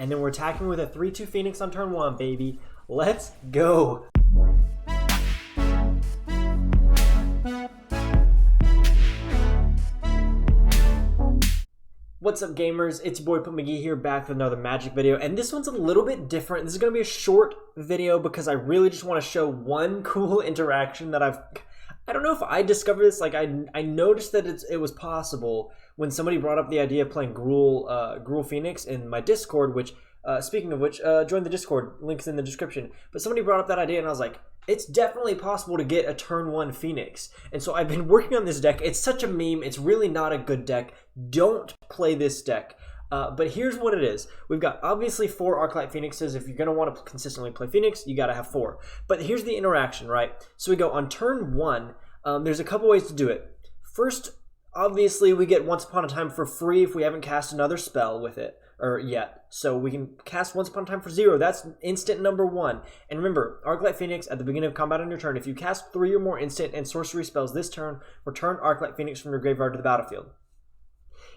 And then we're attacking with a 3-2 Phoenix on turn 1, baby. Let's go. What's up, gamers? It's your boy MtG here, back with another Magic video, and this one's a little bit different. This is going to be a short video because I really just want to show one cool interaction that I don't know if I discovered this. Like I noticed that it was possible when somebody brought up the idea of playing Gruul Phoenix in my Discord, which speaking of which, join the Discord, link's in the description. But somebody brought up that idea and I was like, it's definitely possible to get a turn 1 Phoenix. And so I've been working on this deck. It's such a meme. It's really not a good deck. Don't play this deck. But here's what it is. We've got obviously 4 Arclight Phoenixes. If you're going to want to consistently play Phoenix, you got to have 4. But here's the interaction, right? So we go on turn 1. There's a couple ways to do it. First, obviously, we get Once Upon a Time for free if we haven't cast another spell with it. Or yet. So we can cast Once Upon a Time for 0. That's instant number 1. And remember, Arclight Phoenix at the beginning of combat on your turn, if you cast 3 or more instant and sorcery spells this turn, return Arclight Phoenix from your graveyard to the battlefield.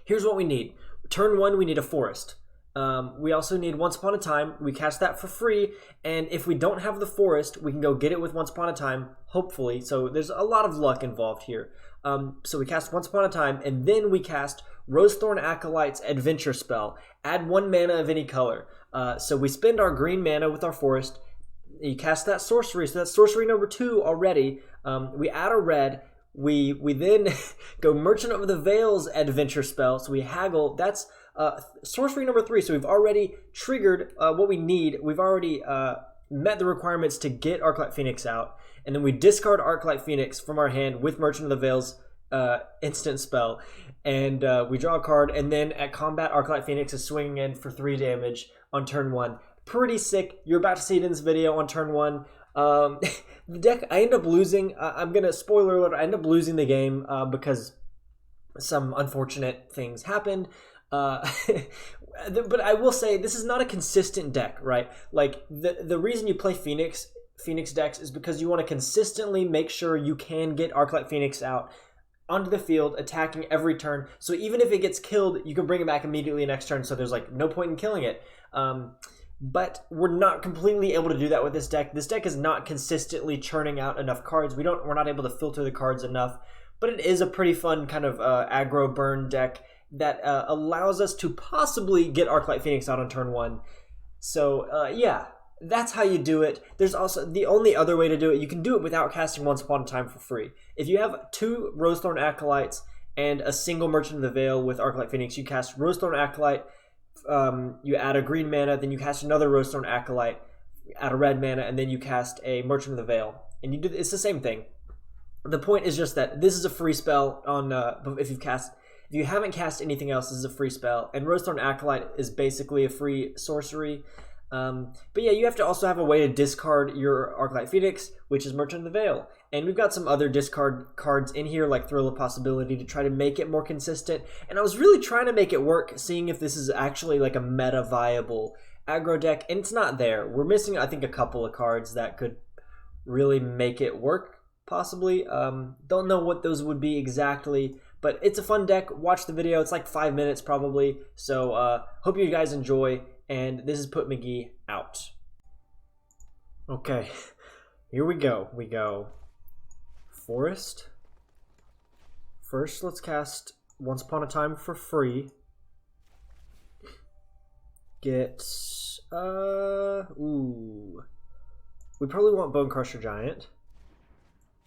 Here's what we need. Turn 1, we need a forest. We also need Once Upon a Time. We cast that for free, and if we don't have the forest, we can go get it with Once Upon a Time, hopefully. So there's a lot of luck involved here. So we cast Once Upon a Time, and then we cast Rosethorn Acolyte's Adventure spell. Add 1 mana of any color. So we spend our green mana with our forest. You cast that sorcery, so that's sorcery number 2 already. We add a red. We then go Merchant of the Veil's Adventure spell. So we haggle. That's sorcery number 3. So we've already triggered what we need. We've already met the requirements to get Arclight Phoenix out. And then we discard Arclight Phoenix from our hand with Merchant of the Veil's instant spell. And we draw a card. And then at combat, Arclight Phoenix is swinging in for 3 damage on turn 1. Pretty sick. You're about to see it in this video on turn 1. The deck, I end up losing. I'm going to, spoiler alert, I end up losing the game because some unfortunate things happened. But I will say, this is not a consistent deck, right? Like, the reason you play Phoenix decks is because you want to consistently make sure you can get Arclight Phoenix out onto the field, attacking every turn. So even if it gets killed, you can bring it back immediately next turn, so there's like no point in killing it. But we're not completely able to do that with this deck. This deck is not consistently churning out enough cards. We're not able to filter the cards enough. But it is a pretty fun kind of aggro burn deck that allows us to possibly get Arclight Phoenix out on turn 1. So yeah, that's how you do it. There's also the only other way to do it. You can do it without casting Once Upon a Time for free. If you have 2 Rosethorn Acolytes and a single Merchant of the Veil with Arclight Phoenix, you cast Rosethorn Acolyte, you add a green mana, then you cast another Rosethorn Acolyte, add a red mana, and then you cast a Merchant of the Veil. And you do it's the same thing. The point is just that this is a free spell on if you haven't cast anything else, this is a free spell. And Rosethorn Acolyte is basically a free sorcery. But yeah, you have to also have a way to discard your Arclight Phoenix, which is Merchant of the Veil. And we've got some other discard cards in here, like Thrill of Possibility, to try to make it more consistent. And I was really trying to make it work, seeing if this is actually like a meta viable aggro deck, and it's not there. We're missing, I think, a couple of cards that could really make it work, possibly. Don't know what those would be exactly, but it's a fun deck. Watch the video. It's like 5 minutes probably. So hope you guys enjoy. And this is MtG out. Okay, here we go. We go Forest. First, let's cast Once Upon a Time for free. Get, ooh. We probably want Bone Crusher Giant.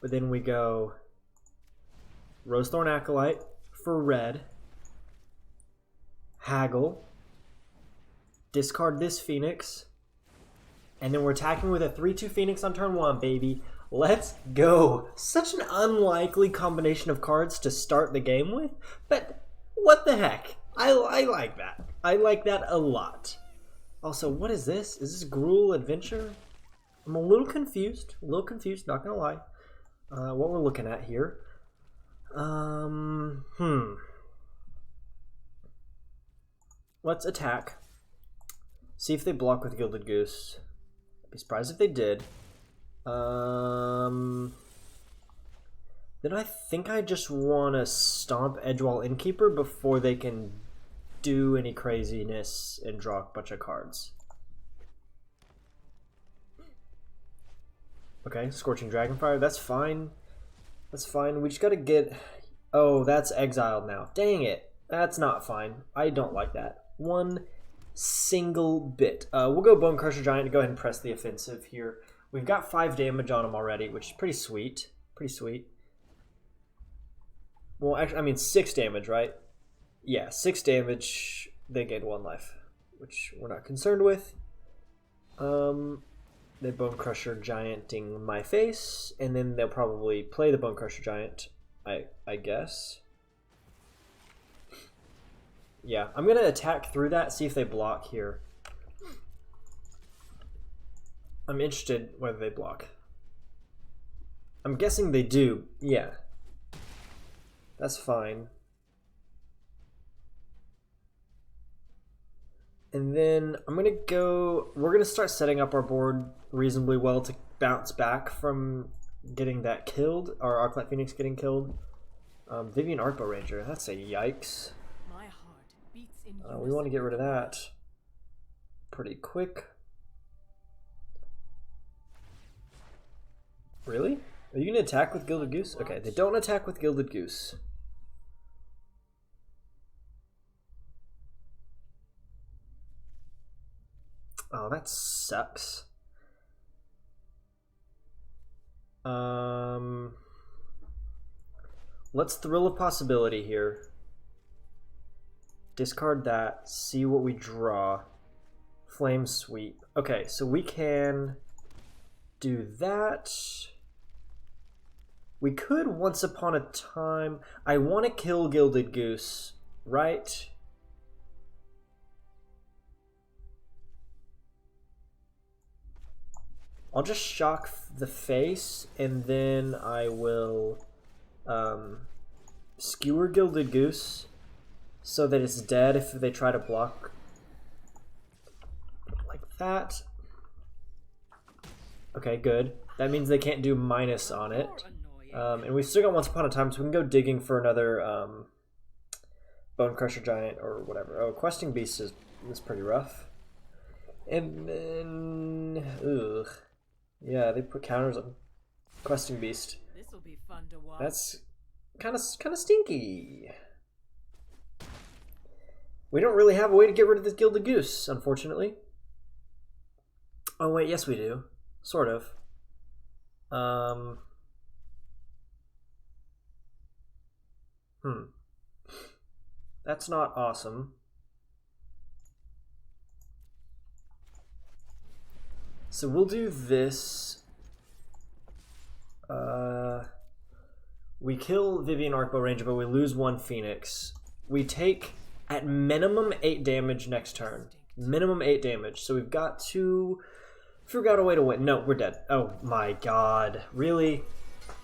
But then we go Rosethorn Acolyte for red. Haggle. Discard this Phoenix, and then we're attacking with a 3-2 Phoenix on turn 1, baby. Let's go. Such an unlikely combination of cards to start the game with, but what the heck? I like that. I like that a lot. Also, what is this? Is this Gruul Adventure? I'm a little confused, not gonna lie. What we're looking at here. Let's attack. See if they block with Gilded Goose. I'd be surprised if they did. Then I think I just want to stomp Edgewall Innkeeper before they can do any craziness and draw a bunch of cards. Okay, Scorching Dragonfire, that's fine. That's fine. We just gotta get... Oh, that's exiled now. Dang it. That's not fine. I don't like that. One single bit. We'll go Bone Crusher Giant to go ahead and press the offensive here. We've got 5 damage on him already, which is pretty sweet. Pretty sweet. Well, actually, I mean 6 damage, right? Yeah, 6 damage. They gain 1 life, which we're not concerned with. They Bone Crusher Gianting my face, and then they'll probably play the Bone Crusher Giant, I guess. Yeah, I'm going to attack through that, see if they block here. I'm interested whether they block. I'm guessing they do. Yeah. That's fine. And then I'm going to go... We're going to start setting up our board reasonably well to bounce back from getting that killed. Our Arclight Phoenix getting killed. Vivian Arcbow Ranger. That's a yikes. We want to get rid of that pretty quick. Really? Are you going to attack with Gilded Goose? Okay, they don't attack with Gilded Goose. Oh, that sucks. Let's Thrill of Possibility here. Discard that, see what we draw. Flame Sweep. Okay, so we can do that. We could Once Upon a Time. I want to kill Gilded Goose, right? I'll just shock the face, and then I will skewer Gilded Goose so that it's dead if they try to block like that. Okay, good. That means they can't do minus on it. And we've still got Once Upon a Time, so we can go digging for another Bone Crusher Giant or whatever. Oh, Questing Beast is pretty rough. And then... Ugh. Yeah, they put counters on Questing Beast. This'll be fun to watch. That's kind of stinky. We don't really have a way to get rid of this Gilded Goose, unfortunately. Oh wait, yes we do. Sort of. That's not awesome. So we'll do this. We kill Vivian Arcbow Ranger, but we lose 1 Phoenix. We take at minimum 8 damage next turn. Minimum 8 damage. So we've got to figure out a way to win. No, we're dead. Oh my god. Really?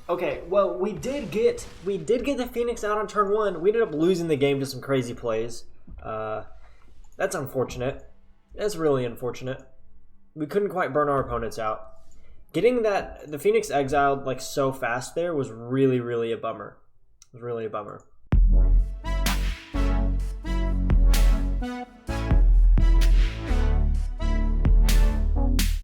Okay, well, we did get the Phoenix out on turn 1. We ended up losing the game to some crazy plays. That's unfortunate. That's really unfortunate. We couldn't quite burn our opponents out. Getting the Phoenix exiled like so fast there was really, really a bummer. It was really a bummer.